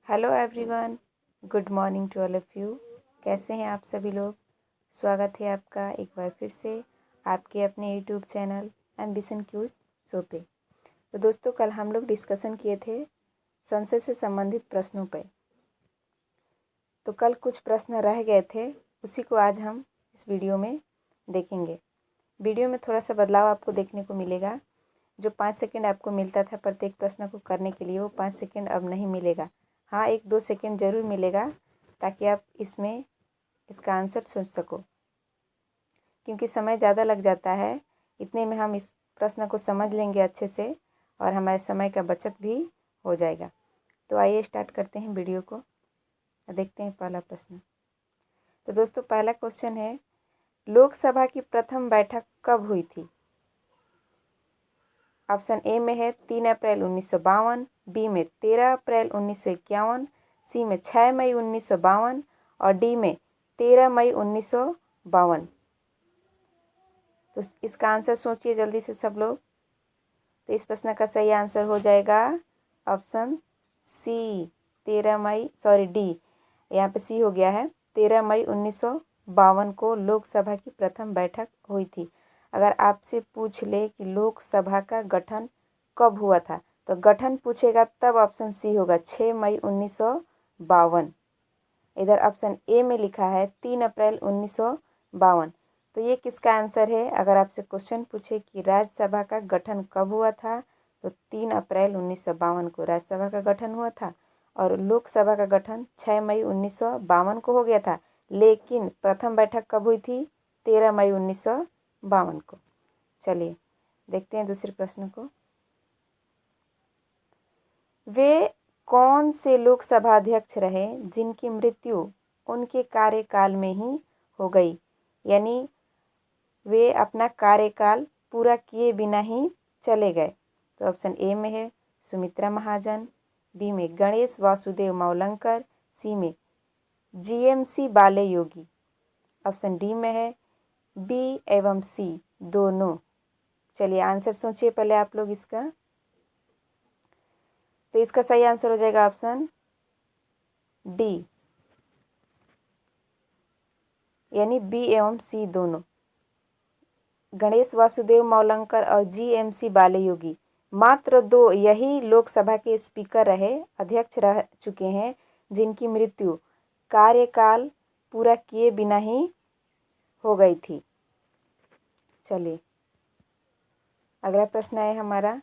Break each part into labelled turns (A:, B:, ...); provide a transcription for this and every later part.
A: Hello everyone, good morning to all of you. कैसे हैं आप सभी लोग। स्वागत है आपका एक बार फिर से आपके अपने YouTube channel ambition cute show पे। तो दोस्तों, कल हम लोग डिस्कशन किए थे संसद से संबंधित प्रश्नों पर। तो कल कुछ प्रश्न रह गए थे, उसी को आज हम इस वीडियो में देखेंगे। वीडियो में थोड़ा सा बदलाव आपको देखने को मिलेगा। जो 5 सेकंड आपको मिलता था प्रत्येक प्रश्न को करने के लिए, वो 5 सेकंड अब नहीं मिलेगा। हाँ, 1-2 सेकंड ज़रूर मिलेगा ताकि आप इसका आंसर सोच सको, क्योंकि समय ज़्यादा लग जाता है। इतने में हम इस प्रश्न को समझ लेंगे अच्छे से और हमारे समय का बचत भी हो जाएगा। तो आइए स्टार्ट करते हैं वीडियो को। देखते हैं पहला प्रश्न। तो दोस्तों, पहला क्वेश्चन है, लोकसभा की प्रथम बैठक कब हुई थी। ऑप्शन ए में है 3 अप्रैल 1952, बी में 13 अप्रैल 1951, सी में 6 मई 1952 और डी में 13 मई 1952। तो इसका आंसर सोचिए जल्दी से सब लोग। तो इस प्रश्न का सही आंसर हो जाएगा ऑप्शन सी, 13 मई, सॉरी डी, यहाँ पे सी हो गया है। 13 मई 1952 को लोकसभा की प्रथम बैठक हुई थी। अगर आपसे पूछ ले कि लोकसभा का गठन कब हुआ था, तो गठन पूछेगा तब ऑप्शन सी होगा, 6 मई 1952। इधर ऑप्शन ए में लिखा है 3 अप्रैल 1952। तो ये किसका आंसर है। अगर आपसे क्वेश्चन पूछे कि राज्यसभा का गठन कब हुआ था, तो 3 अप्रैल 1952 को राज्यसभा का गठन हुआ था और लोकसभा का गठन 6 मई 1952 को हो गया था। लेकिन प्रथम बैठक कब हुई थी, 13 मई 1952 को। चलिए देखते हैं दूसरे प्रश्न को। वे कौन से लोकसभा अध्यक्ष रहे जिनकी मृत्यु उनके कार्यकाल में ही हो गई, यानी वे अपना कार्यकाल पूरा किए बिना ही चले गए। तो ऑप्शन ए में है सुमित्रा महाजन, बी में गणेश वासुदेव मावलंकर, सी में जीएमसी बाले योगी। ऑप्शन डी में है बी एवं सी दोनों। चलिए आंसर सोचिए पहले आप लोग इसका। तो इसका सही आंसर हो जाएगा ऑप्शन डी, यानी बी एवं सी दोनों। गणेश वासुदेव मावलंकर और जीएमसी बाले योगी मात्र 2 यही लोकसभा के स्पीकर रहे, अध्यक्ष रह चुके हैं, जिनकी मृत्यु कार्यकाल पूरा किए बिना ही हो गई थी। चलिए अगला प्रश्न है हमारा,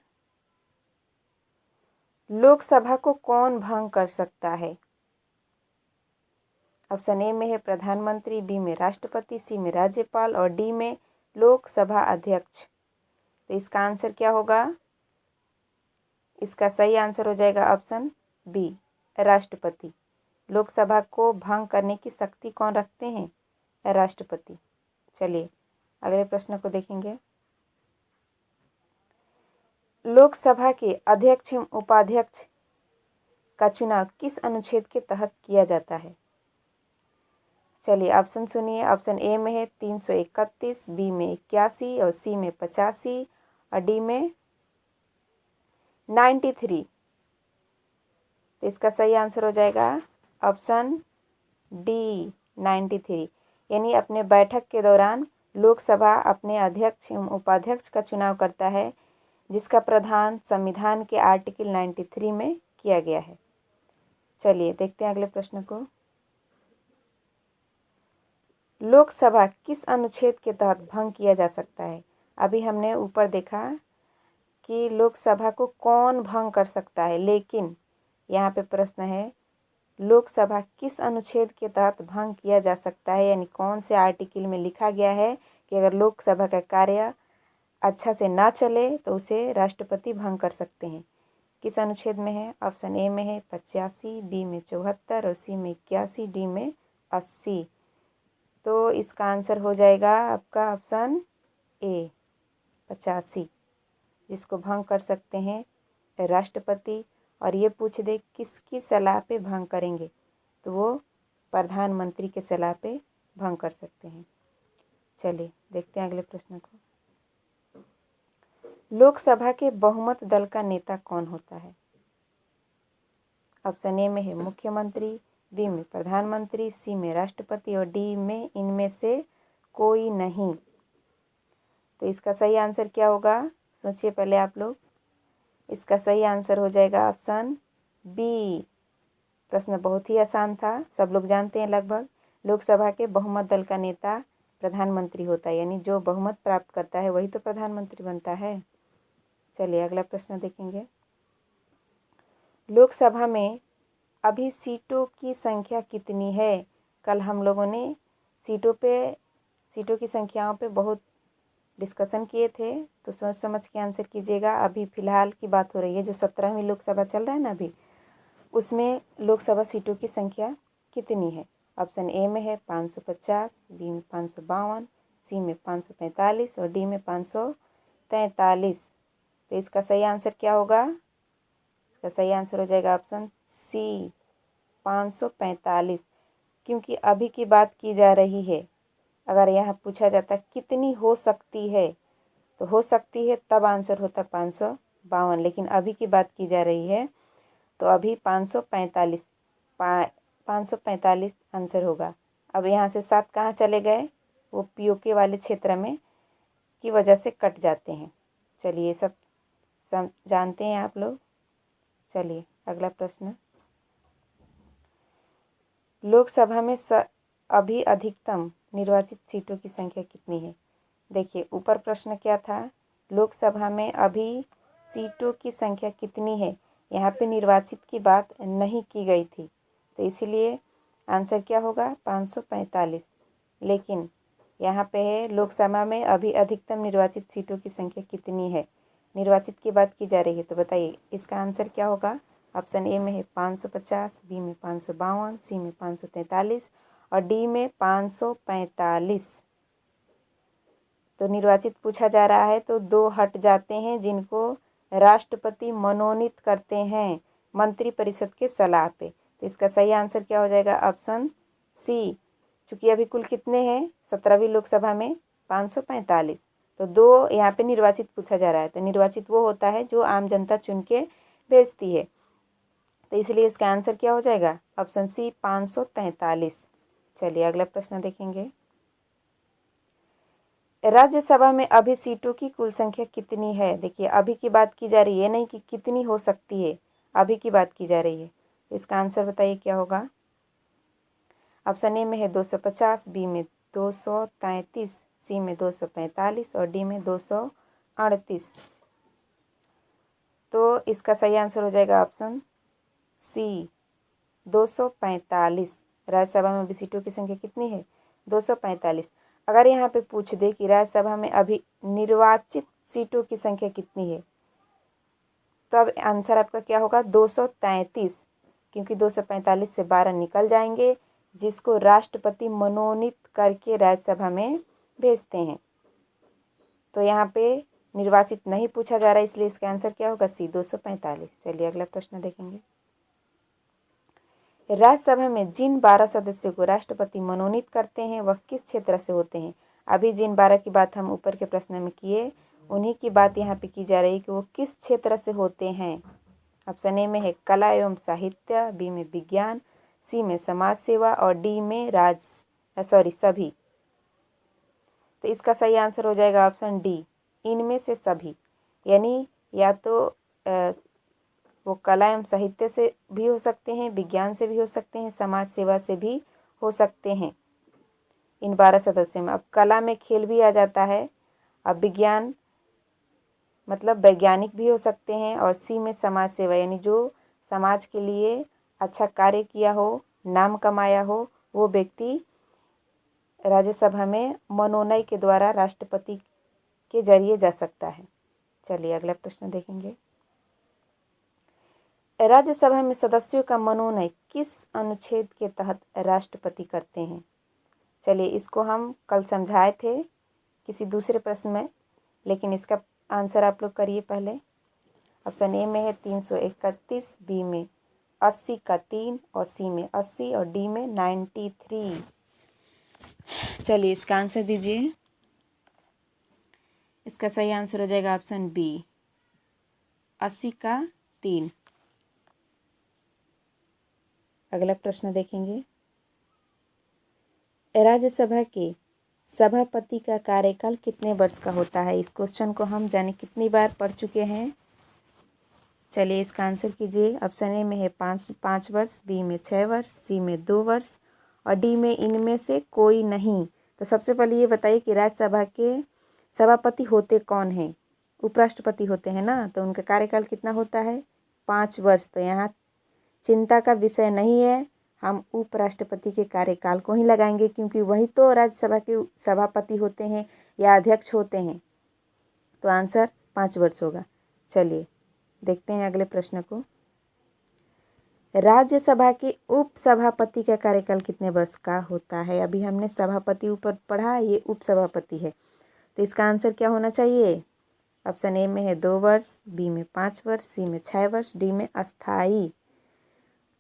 A: लोकसभा को कौन भंग कर सकता है। ऑप्शन ए में है प्रधानमंत्री, बी में राष्ट्रपति, सी में राज्यपाल और डी में लोकसभा अध्यक्ष। तो इसका आंसर क्या होगा। इसका सही आंसर हो जाएगा ऑप्शन बी, राष्ट्रपति। लोकसभा को भंग करने की शक्ति कौन रखते हैं, राष्ट्रपति। चलिए अगले प्रश्न को देखेंगे। लोकसभा के अध्यक्ष एवं उपाध्यक्ष का चुनाव किस अनुच्छेद के तहत किया जाता है। चलिए ऑप्शन सुनिए। ऑप्शन ए में है 331, बी में 81 और सी में 85 और डी में 93। तो इसका सही आंसर हो जाएगा ऑप्शन डी, 93। यानी अपने बैठक के दौरान लोकसभा अपने अध्यक्ष एवं उपाध्यक्ष का चुनाव करता है, जिसका प्रावधान संविधान के आर्टिकल 93 में किया गया है। चलिए देखते हैं अगले प्रश्न को। लोकसभा किस अनुच्छेद के तहत भंग किया जा सकता है। अभी हमने ऊपर देखा कि लोकसभा को कौन भंग कर सकता है, लेकिन यहाँ पे प्रश्न है लोकसभा किस अनुच्छेद के तहत भंग किया जा सकता है, यानी कौन से आर्टिकल में लिखा गया है कि अगर लोकसभा का कार्य अच्छा से ना चले तो उसे राष्ट्रपति भंग कर सकते हैं। किस अनुच्छेद में है। ऑप्शन ए में है 85, बी में 74 और सी में 81, डी में 80। तो इसका आंसर हो जाएगा आपका ऑप्शन ए, 85, जिसको भंग कर सकते हैं राष्ट्रपति। और ये पूछ दे किसकी सलाह पे भंग करेंगे, तो वो प्रधानमंत्री के सलाह पे भंग कर सकते हैं। चलिए देखते हैं अगले प्रश्न को। लोकसभा के बहुमत दल का नेता कौन होता है। ऑप्शन ए में है मुख्यमंत्री, बी में प्रधानमंत्री, सी में राष्ट्रपति और डी में इनमें से कोई नहीं। तो इसका सही आंसर क्या होगा, सोचिए पहले आप लोग। इसका सही आंसर हो जाएगा ऑप्शन बी। प्रश्न बहुत ही आसान था, सब लोग जानते हैं लगभग। लोकसभा के बहुमत दल का नेता प्रधानमंत्री होता है, यानी जो बहुमत प्राप्त करता है वही तो प्रधानमंत्री बनता है। चलिए अगला प्रश्न देखेंगे। लोकसभा में अभी सीटों की संख्या कितनी है? कल हम लोगों ने सीटों की संख्याओं पे बहुत डिस्कशन किए थे, तो सोच समझ के आंसर कीजिएगा। अभी फ़िलहाल की बात हो रही है, जो 17वीं लोकसभा चल रहा है ना अभी, उसमें लोकसभा सीटों की संख्या कितनी है? ऑप्शन ए में है 550, बी में 552, सी में 545 और डी में 543। तो इसका सही आंसर क्या होगा? इसका सही आंसर हो जाएगा ऑप्शन सी 545, क्योंकि अभी की बात की जा रही है। अगर यहाँ पूछा जाता कितनी हो सकती है, तो हो सकती है तब आंसर होता 552, लेकिन अभी की बात की जा रही है तो अभी 545 आंसर होगा। अब यहाँ से 7 कहाँ चले गए? वो पीओके वाले क्षेत्र में की वजह से कट जाते हैं। चलिए सब जानते हैं आप लोग। चलिए अगला प्रश्न। लोकसभा में अभी अधिकतम निर्वाचित सीटों की संख्या कितनी है? देखिए ऊपर प्रश्न क्या था, लोकसभा में अभी सीटों की संख्या कितनी है। यहाँ पे निर्वाचित की बात नहीं की गई थी, तो इसीलिए आंसर क्या होगा 545। लेकिन यहाँ पे है लोकसभा में अभी अधिकतम निर्वाचित सीटों की संख्या कितनी है, निर्वाचित की बात की जा रही है। तो बताइए इसका आंसर क्या होगा? ऑप्शन ए में है 550, बी में 552, सी में 543 और डी में 545। तो निर्वाचित पूछा जा रहा है तो 2 हट जाते हैं, जिनको राष्ट्रपति मनोनीत करते हैं मंत्रिपरिषद के सलाह पे। तो इसका सही आंसर क्या हो जाएगा? Option C. चूँकि अभी कुल कितने हैं 17वीं लोकसभा में 545, तो 2 यहाँ पे निर्वाचित पूछा जा रहा है। तो निर्वाचित वो होता है जो आम जनता चुन के भेजती है, तो इसलिए इसका आंसर क्या हो जाएगा? Option C 543। चलिए अगला प्रश्न देखेंगे। राज्यसभा में अभी सीटों की कुल संख्या कितनी है? देखिए अभी की बात की जा रही है, नहीं कि कितनी हो सकती है, अभी की बात की जा रही है। इसका आंसर बताइए क्या होगा? ऑप्शन ए में है 250, बी में 233, सी में 245 और डी में 238। तो इसका सही आंसर हो जाएगा ऑप्शन सी 245। राज्यसभा में अभी सीटों की संख्या कितनी है? 245। अगर यहाँ पे पूछ दे कि राज्यसभा में अभी निर्वाचित सीटों की संख्या कितनी है, तो अब आंसर आपका क्या होगा? 233, क्योंकि 245 से 12 निकल जाएंगे, जिसको राष्ट्रपति मनोनीत करके राज्यसभा में भेजते हैं। तो यहाँ पे निर्वाचित नहीं पूछा जा रहा, इसलिए इसका आंसर क्या होगा? सी 245। चलिए अगला प्रश्न देखेंगे। राज्यसभा में जिन 12 सदस्यों को राष्ट्रपति मनोनीत करते हैं वह किस क्षेत्र से होते हैं? अभी जिन 12 की बात हम ऊपर के प्रश्न में किए, उन्हीं की बात यहाँ पे की जा रही है कि वो किस क्षेत्र से होते हैं। ऑप्शन ए में है कला एवं साहित्य, बी में विज्ञान, सी में समाज सेवा और डी में सभी। तो इसका सही आंसर हो जाएगा ऑप्शन डी, इनमें से सभी। यानी या तो वो कला एवं साहित्य से भी हो सकते हैं, विज्ञान से भी हो सकते हैं, समाज सेवा से भी हो सकते हैं इन 12 सदस्यों में। अब कला में खेल भी आ जाता है, अब विज्ञान मतलब वैज्ञानिक भी हो सकते हैं, और सी में समाज सेवा, यानी जो समाज के लिए अच्छा कार्य किया हो, नाम कमाया हो, वो व्यक्ति राज्यसभा में मनोनयन के द्वारा राष्ट्रपति के जरिए जा सकता है। चलिए अगला प्रश्न देखेंगे। राज्यसभा में सदस्यों का मनोनयन किस अनुच्छेद के तहत राष्ट्रपति करते हैं? चलिए इसको हम कल समझाए थे किसी दूसरे प्रश्न में, लेकिन इसका आंसर आप लोग करिए पहले। ऑप्शन ए में है 331, बी में 80 का 3 और सी में 80 और डी में 93। चलिए इसका आंसर दीजिए। इसका सही आंसर हो जाएगा ऑप्शन बी 80 का 3। अगला प्रश्न देखेंगे। राज्यसभा के सभापति का कार्यकाल कितने वर्ष का होता है? इस क्वेश्चन को हम जाने कितनी बार पढ़ चुके हैं। चलिए इसका आंसर कीजिए। ऑप्शन ए में है 5 वर्ष, बी में 6 वर्ष, सी में 2 वर्ष और डी में इनमें से कोई नहीं। तो सबसे पहले ये बताइए कि राज्यसभा के सभापति होते कौन हैं? उपराष्ट्रपति होते हैं ना, तो उनका कार्यकाल कितना होता है? 5 वर्ष। तो यहाँ चिंता का विषय नहीं है, हम उपराष्ट्रपति के कार्यकाल को ही लगाएंगे क्योंकि वही तो राज्यसभा के सभापति होते हैं या अध्यक्ष होते हैं। तो आंसर 5 वर्ष होगा। चलिए देखते हैं अगले प्रश्न को। राज्यसभा के उपसभापति का कार्यकाल कितने वर्ष का होता है? अभी हमने सभापति ऊपर पढ़ा, ये उपसभापति है, तो इसका आंसर क्या होना चाहिए? ऑप्शन ए में है 2 वर्ष, बी में 5 वर्ष, सी में 6 वर्ष, डी में अस्थाई।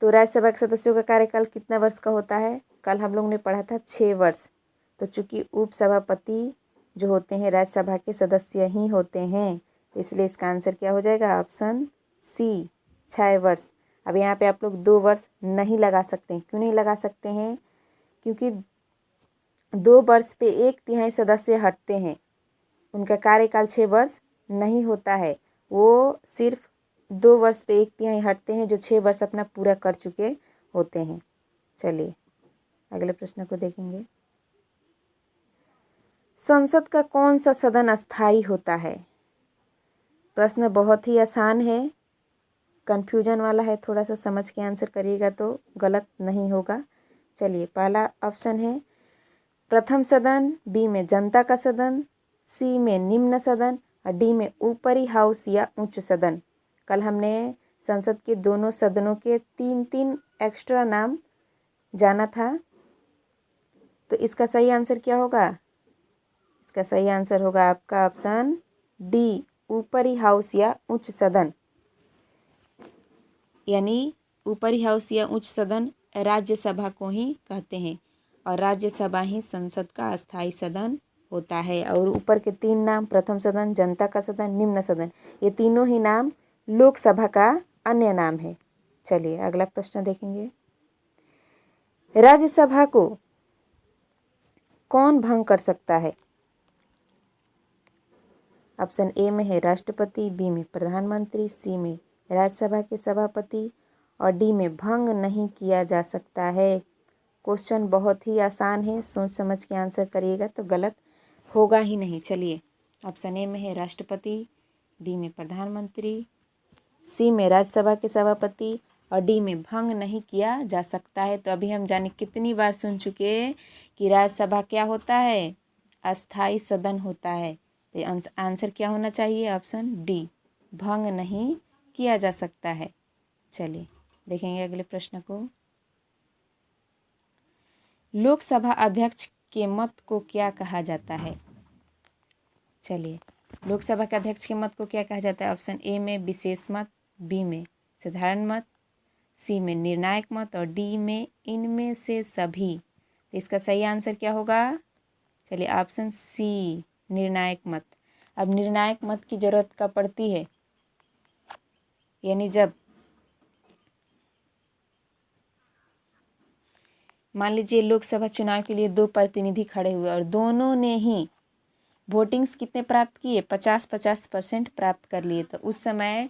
A: तो राज्यसभा के सदस्यों का कार्यकाल कितना वर्ष का होता है? कल हम लोग ने पढ़ा था 6 वर्ष। तो चूंकि उपसभापति जो होते हैं राज्यसभा के सदस्य ही होते हैं, इसलिए इसका आंसर क्या हो जाएगा? ऑप्शन सी 6 वर्ष। अब यहाँ पे आप लोग 2 वर्ष नहीं लगा सकते। क्यों नहीं लगा सकते हैं? क्योंकि 2 वर्ष पे 1/3 सदस्य हटते हैं, उनका कार्यकाल 6 वर्ष नहीं होता है, वो सिर्फ 2 वर्ष पे 1/3 हटते हैं जो 6 वर्ष अपना पूरा कर चुके होते हैं। चलिए अगले प्रश्न को देखेंगे। संसद का कौन सा सदन अस्थाई होता है? प्रश्न बहुत ही आसान है, कन्फ्यूजन वाला है, थोड़ा सा समझ के आंसर करिएगा तो गलत नहीं होगा। चलिए पहला ऑप्शन है प्रथम सदन, बी में जनता का सदन, सी में निम्न सदन और डी में ऊपरी हाउस या उच्च सदन। कल हमने संसद के दोनों सदनों के 3 एक्स्ट्रा नाम जाना था, तो इसका सही आंसर क्या होगा? इसका सही आंसर होगा आपका ऑप्शन डी, ऊपरी हाउस या उच्च सदन। यानी ऊपरी हाउस या उच्च सदन राज्यसभा को ही कहते हैं और राज्यसभा ही संसद का अस्थाई सदन होता है। और ऊपर के 3 नाम, प्रथम सदन, जनता का सदन, निम्न सदन, ये तीनों ही नाम लोकसभा का अन्य नाम है। चलिए अगला प्रश्न देखेंगे। राज्यसभा को कौन भंग कर सकता है? ऑप्शन ए में है राष्ट्रपति, बी में प्रधानमंत्री, सी में राज्यसभा के सभापति और डी में भंग नहीं किया जा सकता है। क्वेश्चन बहुत ही आसान है, सोच समझ के आंसर करिएगा तो गलत होगा ही नहीं। चलिए ऑप्शन ए में है राष्ट्रपति, बी में प्रधानमंत्री, सी में राज्यसभा के सभापति और डी में भंग नहीं किया जा सकता है। तो अभी हम जाने कितनी बार सुन चुके कि राज्यसभा क्या होता है? अस्थाई सदन होता है। तो आंसर क्या होना चाहिए? ऑप्शन डी, भंग नहीं किया जा सकता है। चलिए देखेंगे अगले प्रश्न को। लोकसभा अध्यक्ष के मत को क्या कहा जाता है? चलिए लोकसभा के अध्यक्ष के मत को क्या कहा जाता है? ऑप्शन ए में विशेष मत, बी में साधारण मत, सी में निर्णायक मत और डी में इनमें से सभी। तो इसका सही आंसर क्या होगा? चलिए ऑप्शन सी, निर्णायक मत। अब निर्णायक मत की जरूरत कब पड़ती है? यानी जब मान लीजिए लोकसभा चुनाव के लिए 2 प्रतिनिधि खड़े हुए और दोनों ने ही वोटिंग्स कितने प्राप्त किए? 50% प्राप्त कर लिए। तो उस समय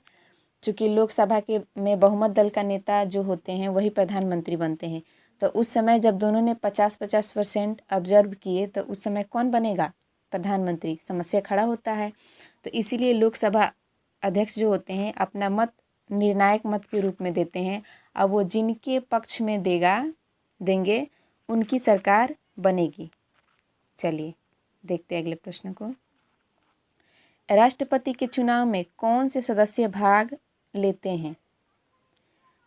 A: चूँकि लोकसभा के में बहुमत दल का नेता जो होते हैं वही प्रधानमंत्री बनते हैं, तो उस समय जब दोनों ने 50% ऑब्जर्व किए तो उस समय कौन बनेगा? प्रधानमंत्री। समस्या खड़ा होता है। तो इसीलिए लोकसभा अध्यक्ष जो होते हैं अपना मत निर्णायक मत के रूप में देते हैं। अब वो जिनके पक्ष में देंगे उनकी सरकार बनेगी। चलिए देखते हैं अगले प्रश्न को। राष्ट्रपति के चुनाव में कौन से सदस्य भाग लेते हैं?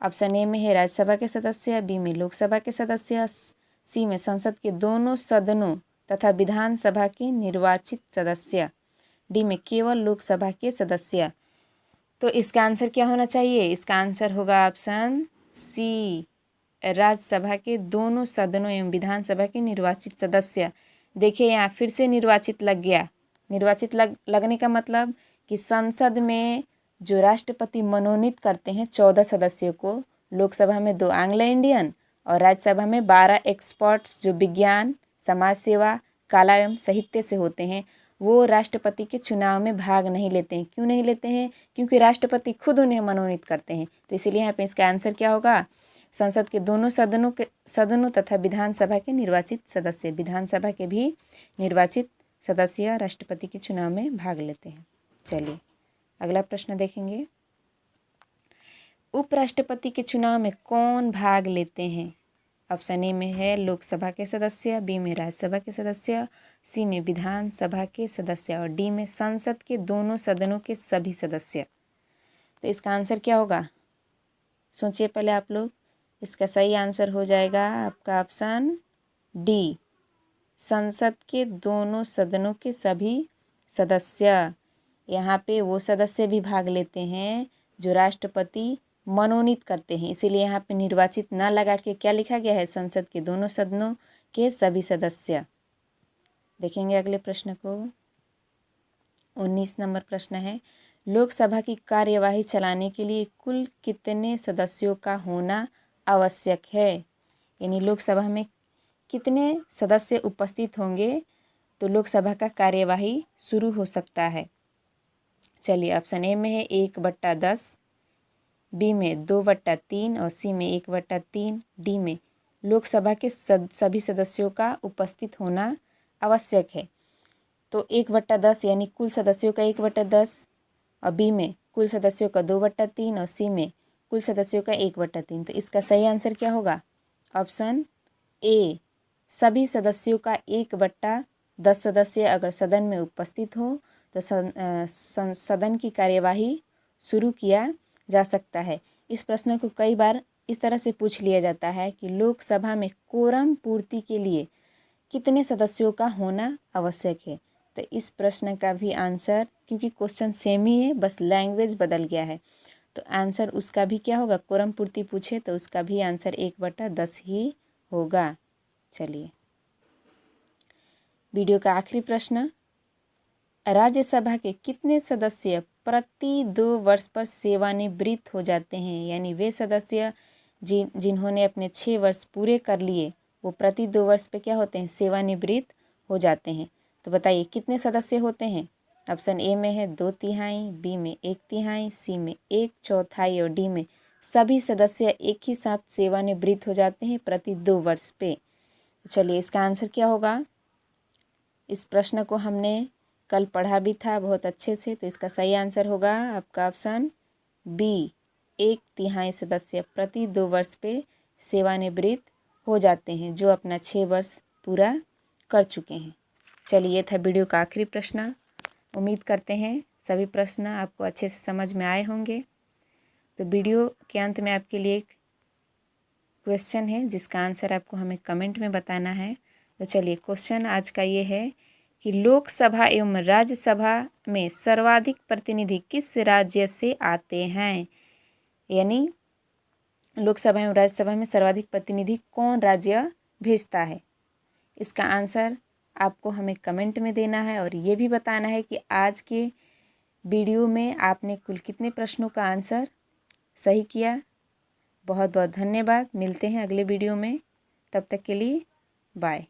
A: ऑप्शन ए में है राज्यसभा के सदस्य, बी में लोकसभा के सदस्य, सी में संसद के दोनों सदनों तथा विधानसभा के निर्वाचित सदस्य, डी में केवल लोकसभा के सदस्य। तो इसका आंसर क्या होना चाहिए? इसका आंसर होगा ऑप्शन सी, राज्यसभा के दोनों सदनों एवं विधानसभा के निर्वाचित सदस्य। देखिए यहाँ फिर से निर्वाचित लग गया। निर्वाचित लगने का मतलब कि संसद में जो राष्ट्रपति मनोनीत करते हैं 14 सदस्यों को, लोकसभा में 2 एंग्लो इंडियन और राज्यसभा में 12 एक्सपर्ट्स जो विज्ञान, समाज सेवा, कला एवं साहित्य से होते हैं, वो राष्ट्रपति के चुनाव में भाग नहीं लेते हैं। क्यों नहीं लेते हैं? क्योंकि राष्ट्रपति खुद उन्हें मनोनीत करते हैं। तो इसीलिए यहाँ पे इसका आंसर क्या होगा? संसद के दोनों सदनों तथा विधानसभा के निर्वाचित सदस्य, विधानसभा के भी निर्वाचित सदस्य राष्ट्रपति के चुनाव में भाग लेते हैं। चलिए अगला प्रश्न देखेंगे। उपराष्ट्रपति के चुनाव में कौन भाग लेते हैं? ऑप्शन ए में है लोकसभा के सदस्य, बी में राज्यसभा के सदस्य, सी में विधानसभा के सदस्य और डी में संसद के दोनों सदनों के सभी सदस्य। तो इसका आंसर क्या होगा? सोचिए पहले आप लोग। इसका सही आंसर हो जाएगा आपका ऑप्शन डी, संसद के दोनों सदनों के सभी सदस्य। यहाँ पे वो सदस्य भी भाग लेते हैं जो राष्ट्रपति मनोनीत करते हैं, इसीलिए यहाँ पे निर्वाचित ना लगा के क्या लिखा गया है? संसद के दोनों सदनों के सभी सदस्य। देखेंगे अगले प्रश्न को। 19 नंबर प्रश्न है, लोकसभा की कार्यवाही चलाने के लिए कुल कितने सदस्यों का होना आवश्यक है? यानी लोकसभा में कितने सदस्य उपस्थित होंगे तो लोकसभा का कार्यवाही शुरू हो सकता है? चलिए ऑप्शन ए में है 1/10, बी में 2/3 और सी में 1/3, डी में लोकसभा के सभी सदस्यों का उपस्थित होना आवश्यक है। तो 1/10 यानी कुल सदस्यों का 1/10 और बी में कुल सदस्यों का 2/3 और सी में कुल सदस्यों का 1/3। तो इसका सही आंसर क्या होगा? ऑप्शन ए, सभी सदस्यों का 1/10 सदस्य अगर सदन में उपस्थित हो तो सदन की कार्यवाही शुरू किया जा सकता है। इस प्रश्न को कई बार इस तरह से पूछ लिया जाता है कि लोकसभा में कोरम पूर्ति के लिए कितने सदस्यों का होना आवश्यक है। तो इस प्रश्न का भी आंसर, क्योंकि क्वेश्चन सेम ही है, बस लैंग्वेज बदल गया है, तो आंसर उसका भी क्या होगा? कोरम पूर्ति पूछे तो उसका भी आंसर 1/10 ही होगा। चलिए वीडियो का आखिरी प्रश्न, राज्यसभा के कितने सदस्य प्रति 2 वर्ष पर सेवानिवृत्त हो जाते हैं? यानी वे सदस्य जिन्होंने अपने 6 वर्ष पूरे कर लिए वो प्रति 2 वर्ष पे क्या होते हैं? सेवानिवृत्त हो जाते हैं। तो बताइए कितने सदस्य होते हैं? ऑप्शन ए में है 2/3, बी में 1/3, सी में 1/4 और डी में सभी सदस्य एक ही साथ सेवानिवृत्त हो जाते हैं प्रति 2 वर्ष पे। चलिए इसका आंसर क्या होगा? इस प्रश्न को हमने कल पढ़ा भी था बहुत अच्छे से, तो इसका सही आंसर होगा आपका ऑप्शन बी, 1/3 सदस्य प्रति 2 वर्ष पे सेवानिवृत्त हो जाते हैं जो अपना 6 वर्ष पूरा कर चुके हैं। चलिए ये था वीडियो का आखिरी प्रश्न। उम्मीद करते हैं सभी प्रश्न आपको अच्छे से समझ में आए होंगे। तो वीडियो के अंत में आपके लिए एक क्वेश्चन है जिसका आंसर आपको हमें कमेंट में बताना है। तो चलिए क्वेश्चन आज का ये है कि लोकसभा एवं राज्यसभा में सर्वाधिक प्रतिनिधि किस राज्य से आते हैं? यानी लोकसभा एवं राज्यसभा में सर्वाधिक प्रतिनिधि कौन राज्य भेजता है? इसका आंसर आपको हमें कमेंट में देना है और ये भी बताना है कि आज के वीडियो में आपने कुल कितने प्रश्नों का आंसर सही किया। बहुत बहुत धन्यवाद। मिलते हैं अगले वीडियो में, तब तक के लिए बाय।